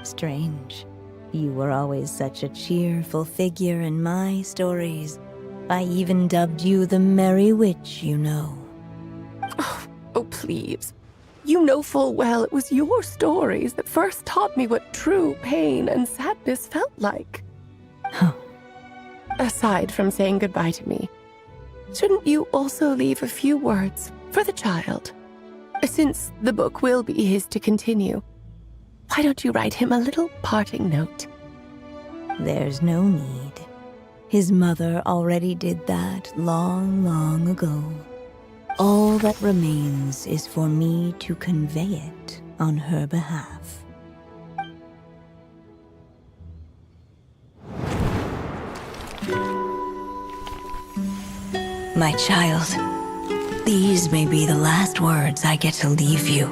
Strange. You were always such a cheerful figure in my stories. I even dubbed you the Merry Witch, you know. Oh, please. You know full well it was your stories that first taught me what true pain and sadness felt like. Huh. Aside from saying goodbye to me, shouldn't you also leave a few words for the child? Since the book will be his to continue, why don't you write him a little parting note? There's no need. His mother already did that long, long ago. All that remains is for me to convey it on her behalf. My child, these may be the last words I get to leave you.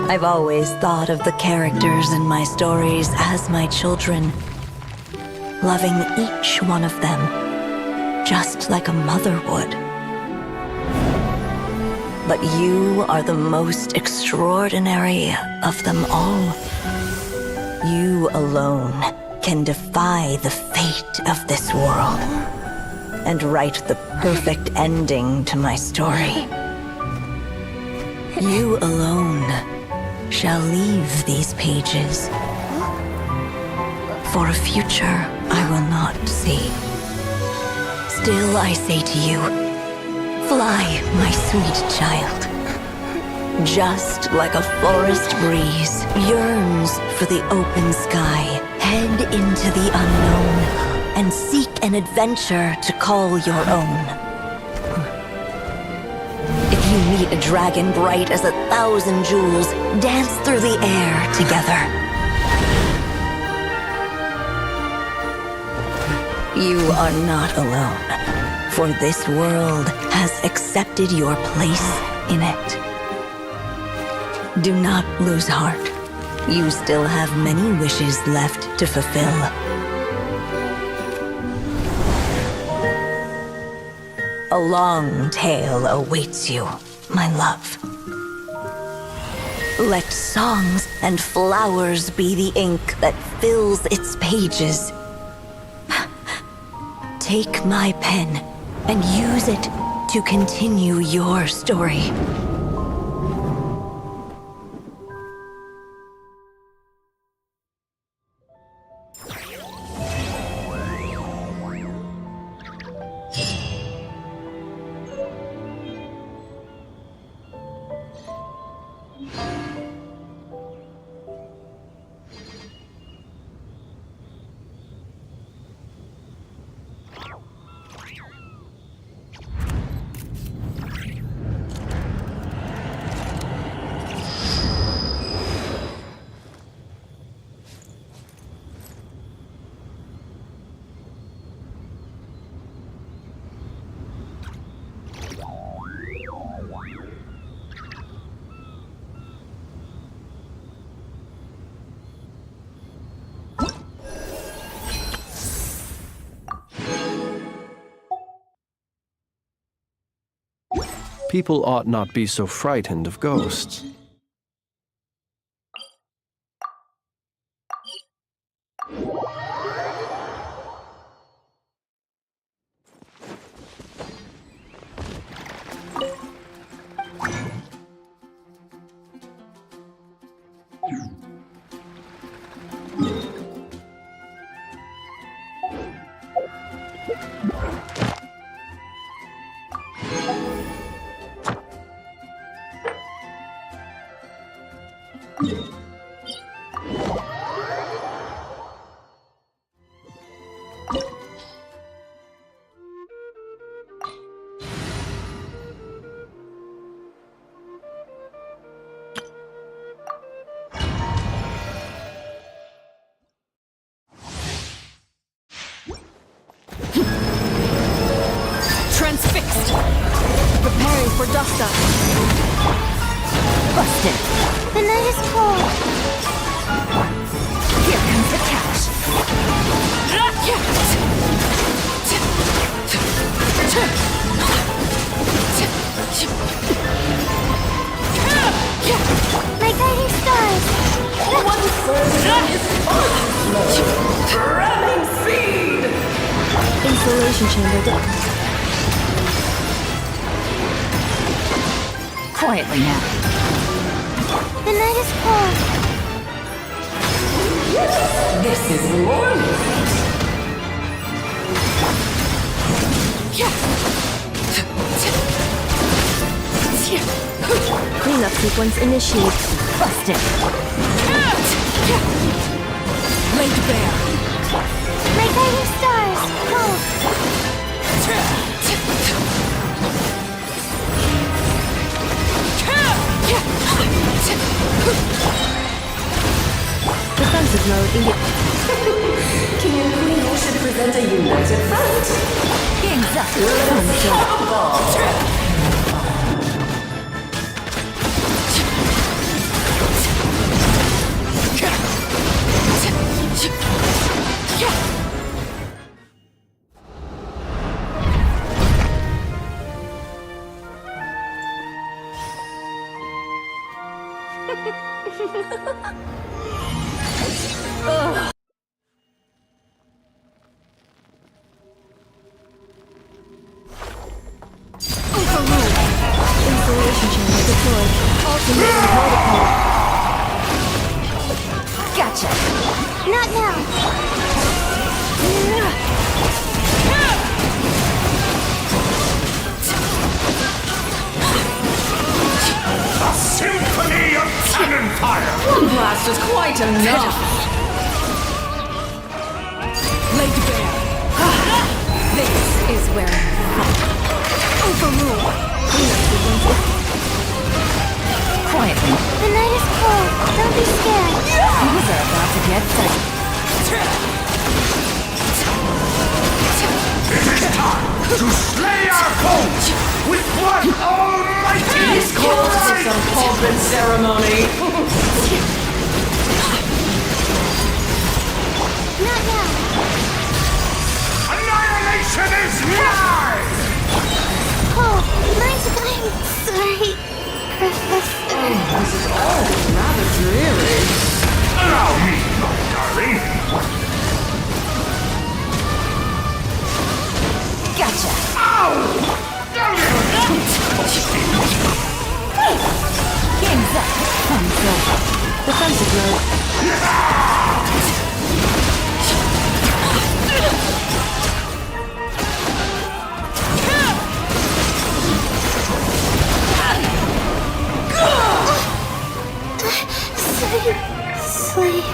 I've always thought of the characters in my stories as my children, loving each one of them, just like a mother would. But you are the most extraordinary of them all. You alone can defy the fate of this world and write the perfect ending to my story. You alone shall leave these pages for a future I will not see. Still I say to you, fly, my sweet child. Just like a forest breeze yearns for the open sky, head into the unknown and seek an adventure to call your own. If you meet a dragon bright as 1,000 jewels, dance through the air together. You are not alone, for this world has accepted your place in it. Do not lose heart. You still have many wishes left to fulfill. A long tale awaits you, my love. Let songs and flowers be the ink that fills its pages. Take my pen and use it to continue your story. People ought not be so frightened of ghosts. Transfixed! Preparing for dust up. Busted! The night is cold. Here comes the catch! My guiding stars. Ramming speed! Insulation chamber down. Quietly now. The night is cold. This is morning. Cleanup sequence initiated. Busted. Laid bare. My guiding stars. Cold. Defensive mode engaged. King and Queen should present a united front. Game's up. Insulation chamber deployed. Ultimating protocol. Gotcha. Not now. enough! Laid bare! This is where overrule! Quietly. The night is cold. Don't be scared. Things are about to get dicey. It is time to slay our foes with one almighty This calls for some pomp and ceremony! Not now. Annihilation is mine! Oh, I'm sorry, Professor. This is all rather dreary. Allow me, my darling. Gotcha. Ow! Game's up. Thumbs up. Defensive mode. Sleep.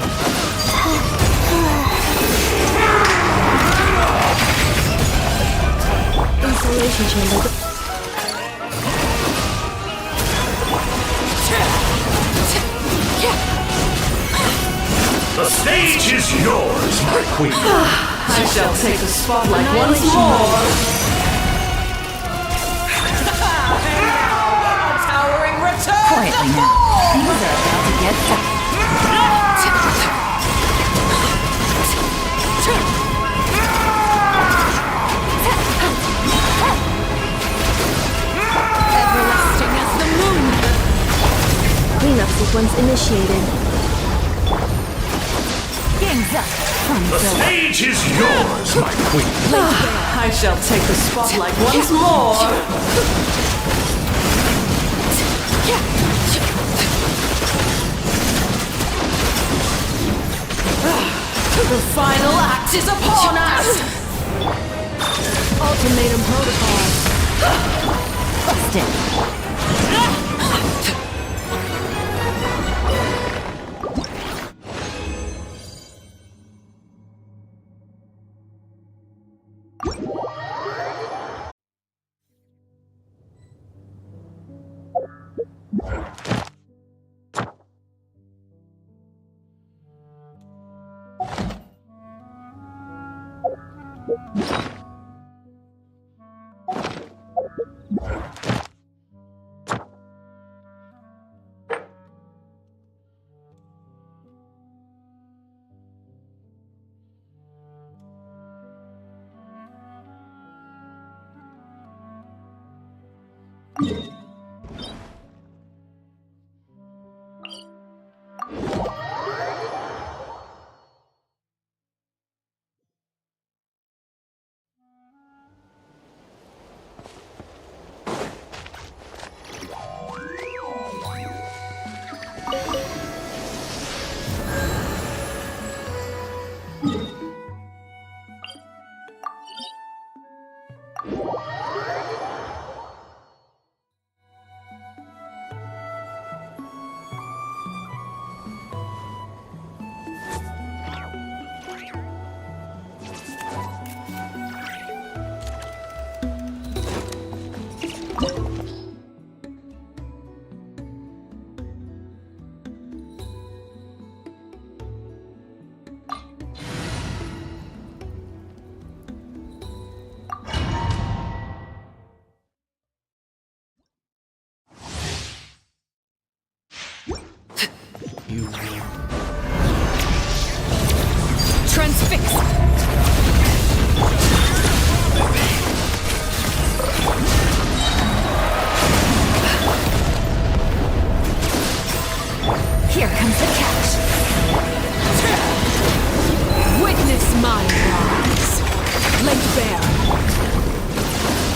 Insulation chamber. The stage is yours, my queen. I shall take the spotlight once more. A towering return. Quietly now. Things are about to get dicey. Everlasting as the moon. Cleanup sequence initiated. Game's up. The stage is yours, my queen. I shall take the spotlight once more. The final act is upon us! Ultimatum protocol. Busted. Transfix! Here comes the catch. Witness my rise. Laid bare.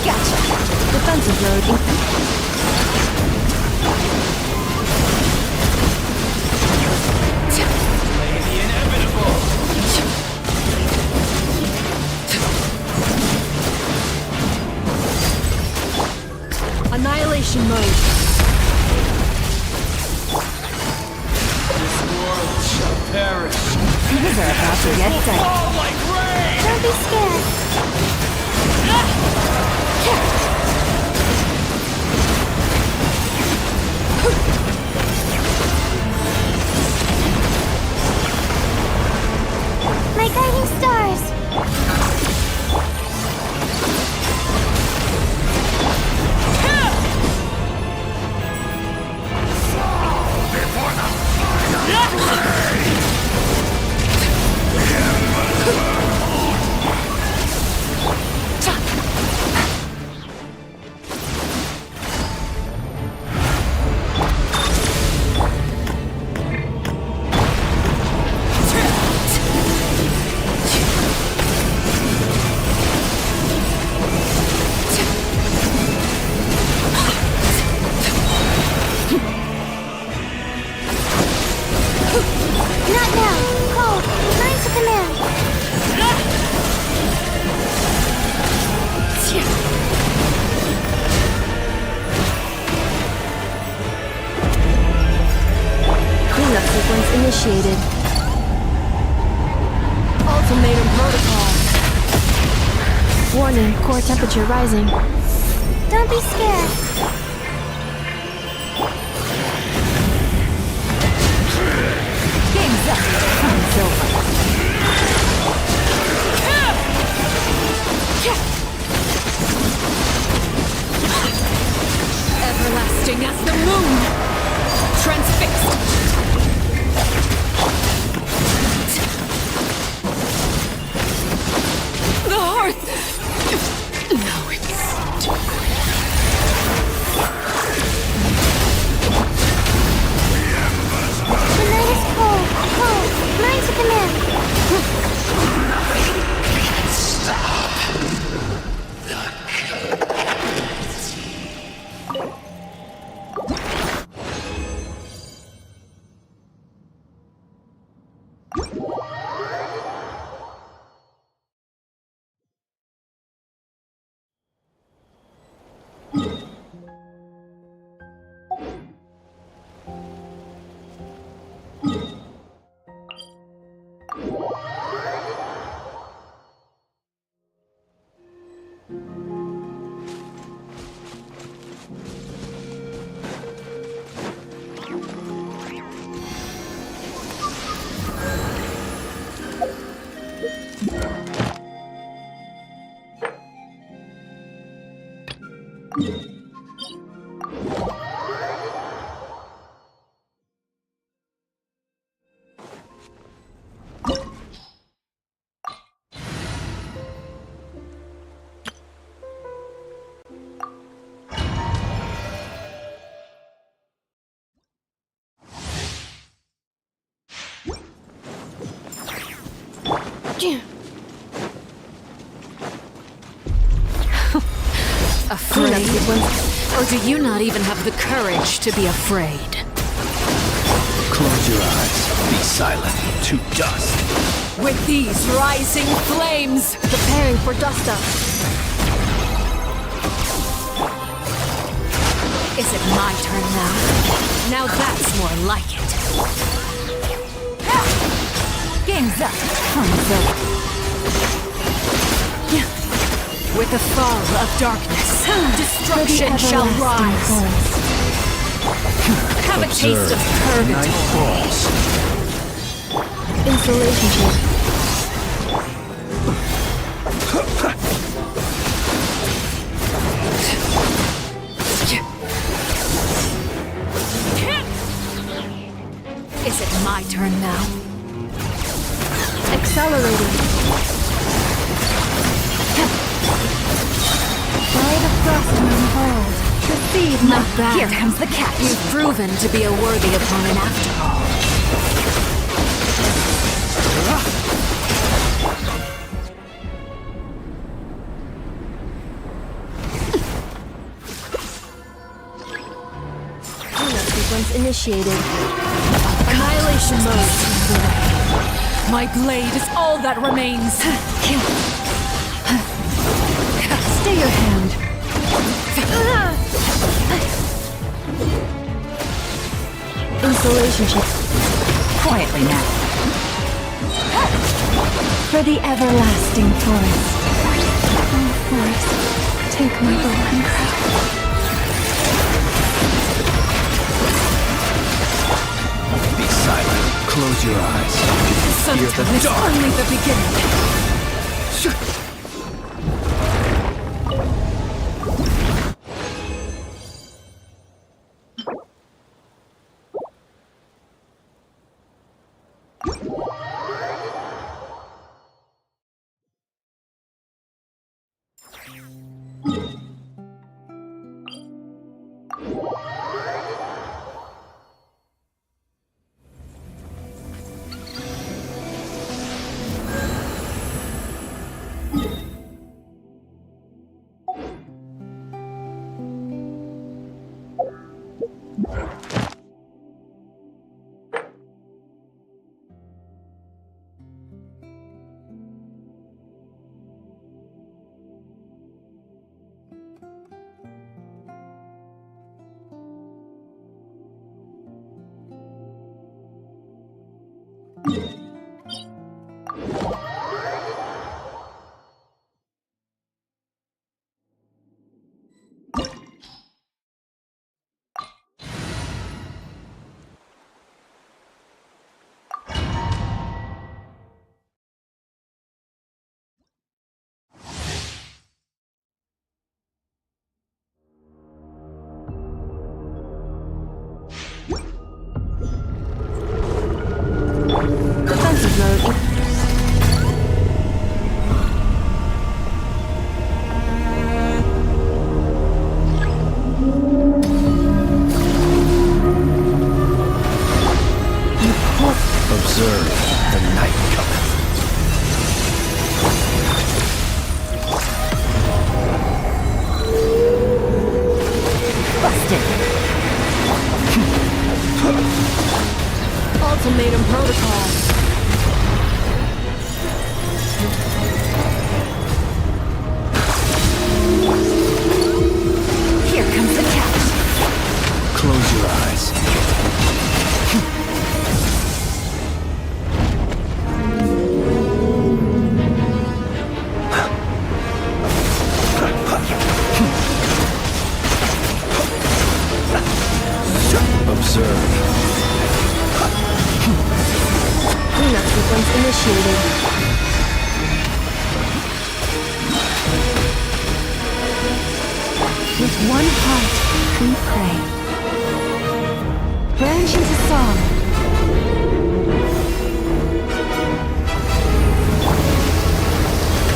Gotcha. Defensive mode. Annihilation mode. This world shall Things are about to get dicey. Don't be scared. My guiding stars. Not now. Cold. Lines to command. Cleanup sequence initiated. Ultimatum protocol. Warning, core temperature rising. Don't be scared. Game's up. Time's over. Everlasting as the moon! Transfixed! The hearth! Now it's too The night is cold. Cold. Lines to command. afraid? Or do you not even have the courage to be afraid? Close your eyes. Be silent. To dust. With these rising flames, preparing for dust up. Is it my turn now? Now that's more like it. Game's up. Time's over. With the fall of darkness, destruction shall rise. Have a taste of purgatory. Insulation ship. Is it my turn now? Accelerating. Light of frost on hold. Receive Not bad. Here comes the catch. You've proven to be a worthy opponent after all. Cleanup sequence initiated. Annihilation mode. My blade is all that remains. Stay your hand. Insulation ship. Quietly now. For the everlasting forest. Oh, forest, take my broken crown. Be silent. Close your eyes. Fear the Sometimes it's dark. only the beginning. Defensive mode. Observe the night cometh. Busted. Ultimatum protocol. Here comes the catch. Close your eyes. Observe. Cleanup sequence initiated. With one heart, we pray. Branch into song.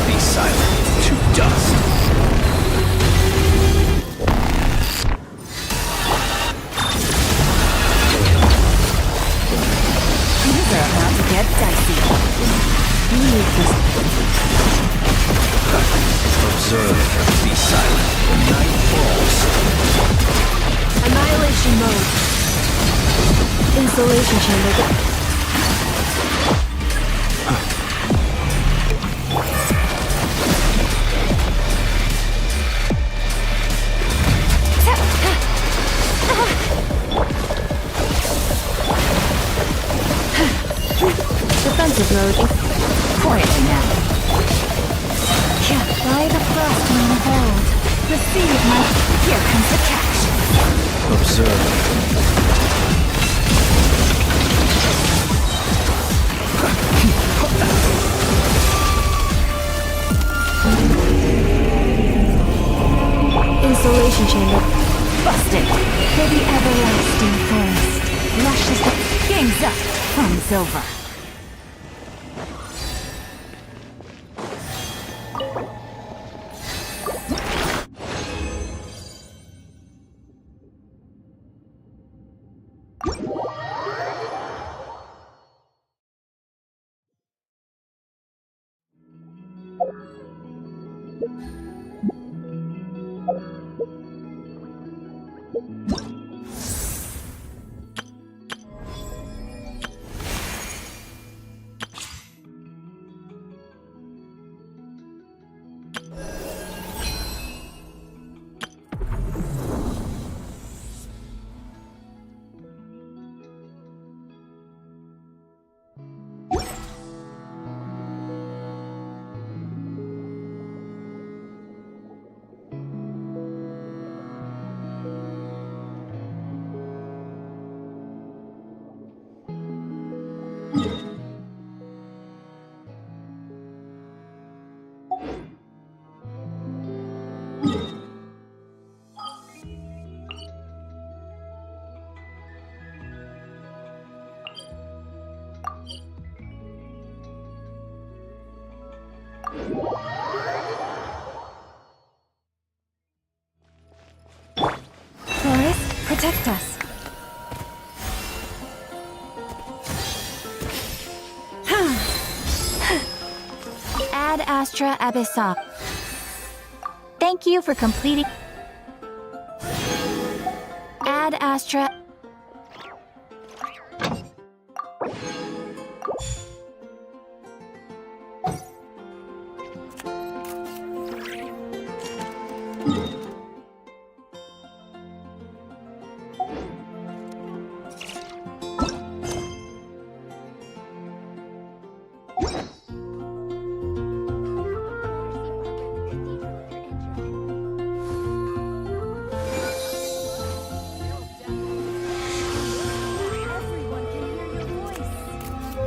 Be silent to dust. These are about to get dicey. Observe. Be silent. Night falls. Annihilation mode. Insulation chamber. Defensive mode. Quietly now. Kept by the frost moon of old. Receive my... Here comes the catch. Observe. Insulation chamber. Busted. For the everlasting forest. Luscious the... Game's up. Fun's over. Forest, protect us. Ad Astra Abyssa. Thank you for completing. Ad Astra.